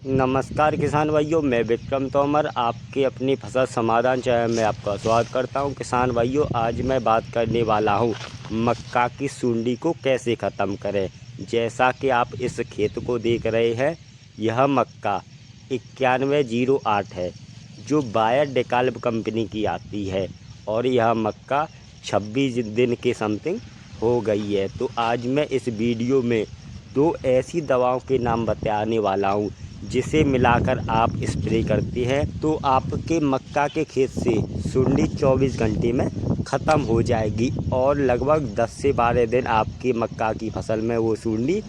नमस्कार किसान भाइयों, मैं विक्रम तोमर आपके अपनी फसल समाधान चैनल में आपका स्वागत करता हूं। किसान भाइयों, आज मैं बात करने वाला हूं मक्का की सुंडी को कैसे ख़त्म करें। जैसा कि आप इस खेत को देख रहे हैं, यह मक्का 9108 है जो बायर डेकाल्ब कंपनी की आती है और यह मक्का 26 दिन के समथिंग हो गई है। तो आज मैं इस वीडियो में 2 ऐसी दवाओं के नाम बताने वाला हूँ जिसे मिलाकर आप स्प्रे करते हैं तो आपके मक्का के खेत से सुंडी 24 घंटे में ख़त्म हो जाएगी और लगभग 10 से 12 दिन आपकी मक्का की फसल में वो सुंडी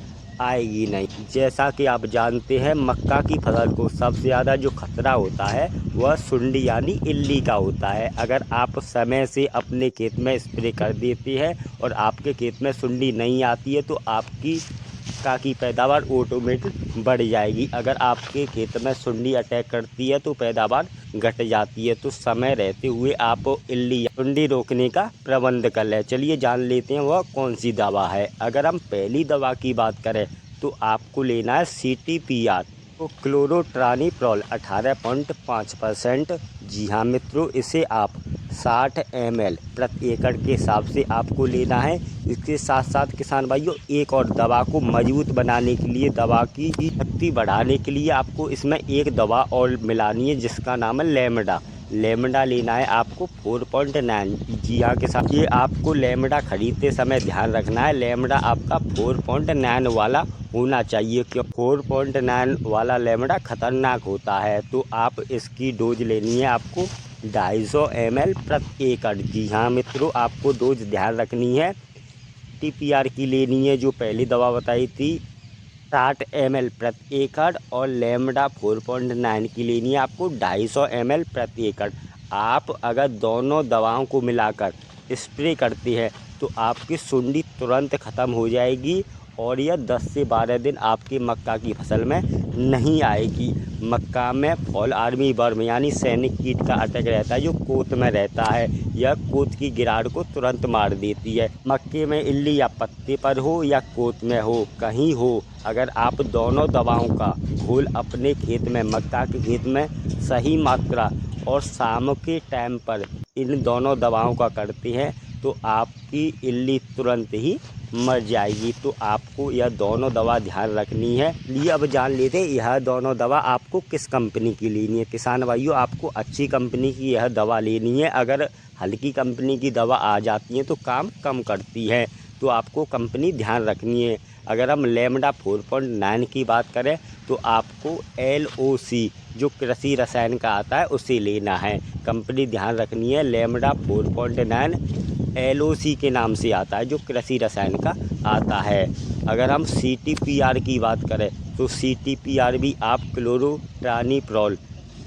आएगी नहीं। जैसा कि आप जानते हैं, मक्का की फसल को सबसे ज़्यादा जो खतरा होता है वह सुंडी यानी इल्ली का होता है। अगर आप समय से अपने खेत में स्प्रे कर देते हैं और आपके खेत में सुंडी नहीं आती है तो आपकी मक्का की पैदावार ऑटोमेटिक बढ़ जाएगी। अगर आपके खेत में सुंडी अटैक करती है तो पैदावार घट जाती है। तो समय रहते हुए आप इल्ली या सुंडी रोकने का प्रबंध कर लें। चलिए जान लेते हैं वह कौन सी दवा है। अगर हम पहली दवा की बात करें तो आपको लेना है CTPR तो क्लोरोट्रानिप्रॉल 18.5%। जी हाँ मित्रों, इसे आप 60 ml प्रति एकड़ के हिसाब से आपको लेना है। इसके साथ साथ किसान भाइयों, एक और दवा को मजबूत बनाने के लिए, दवा की शक्ति बढ़ाने के लिए आपको इसमें एक दवा और मिलानी है जिसका नाम है लेमडा। लेमडा लेना है आपको 4.9। जी हाँ किसान, ये आपको लेमडा खरीदते समय ध्यान रखना है, लेमडा आपका 4.9 वाला होना चाहिए क्योंकि 4.9 वाला लेमडा खतरनाक होता है। तो आप इसकी डोज लेनी है आपको 250 ml प्रति एकड़। जी हाँ मित्रों, आपको डोज ध्यान रखनी है। TPR की लेनी है जो पहली दवा बताई थी 60 ml प्रति एकड़ और लेमडा 4.9 की लेनी है आपको 250 ml प्रति एकड़। आप अगर दोनों दवाओं को मिलाकर स्प्रे करते हैं तो आपकी सुंडी तुरंत ख़त्म हो जाएगी और यह 10 से 12 दिन आपकी मक्का की फसल में नहीं आएगी। मक्का में फॉल आर्मी वर्म यानी सैनिक कीट का अटैक रहता है जो कोत में रहता है। यह कोत की गिराड़ को तुरंत मार देती है। मक्के में इल्ली या पत्ते पर हो या कोत में हो, कहीं हो, अगर आप दोनों दवाओं का घोल अपने खेत में, मक्का के खेत में सही मात्रा और शाम के टाइम पर इन दोनों दवाओं का करते हैं तो आपकी इल्ली तुरंत ही मर जाएगी। तो आपको यह दोनों दवा ध्यान रखनी है। लिए अब जान लेते हैं यह दोनों दवा आपको किस कंपनी की लेनी है। किसान भाइयों, आपको अच्छी कंपनी की यह दवा लेनी है। अगर हल्की कंपनी की दवा आ जाती है तो काम कम करती है, तो आपको कंपनी ध्यान रखनी है। अगर हम लेमडा 4.9 की बात करें तो आपको LOC जो कृषि रसायन का आता है उसे लेना है। कंपनी ध्यान रखनी है, लेमडा 4.9 LOC के नाम से आता है जो कृषि रसायन का आता है। अगर हम CTPR की बात करें तो CTPR भी आप क्लोरोट्रानिप्रॉल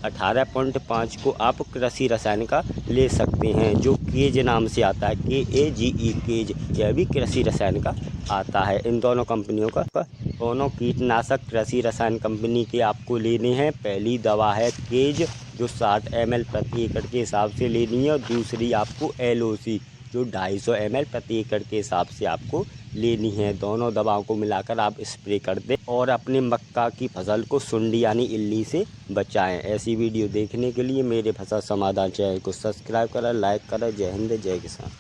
18.5 को आप कृषि रसायन का ले सकते हैं जो केज नाम से आता है, KAGE केज, यह भी कृषि रसायन का आता है। इन दोनों कंपनियों का दोनों कीटनाशक कृषि रसायन कंपनी के आपको लेने हैं। पहली दवा है केज जो 60 ml प्रति एकड़ के हिसाब से लेनी है और दूसरी आपको LOC जो 250 ml प्रति एकड़ के हिसाब से आपको लेनी है। दोनों दवाओं को मिलाकर आप स्प्रे कर दें और अपने मक्का की फसल को सुंडी यानी इल्ली से बचाएं। ऐसी वीडियो देखने के लिए मेरे फसल समाधान चैनल को सब्सक्राइब करें, लाइक करें। जय हिंद, जय किसान।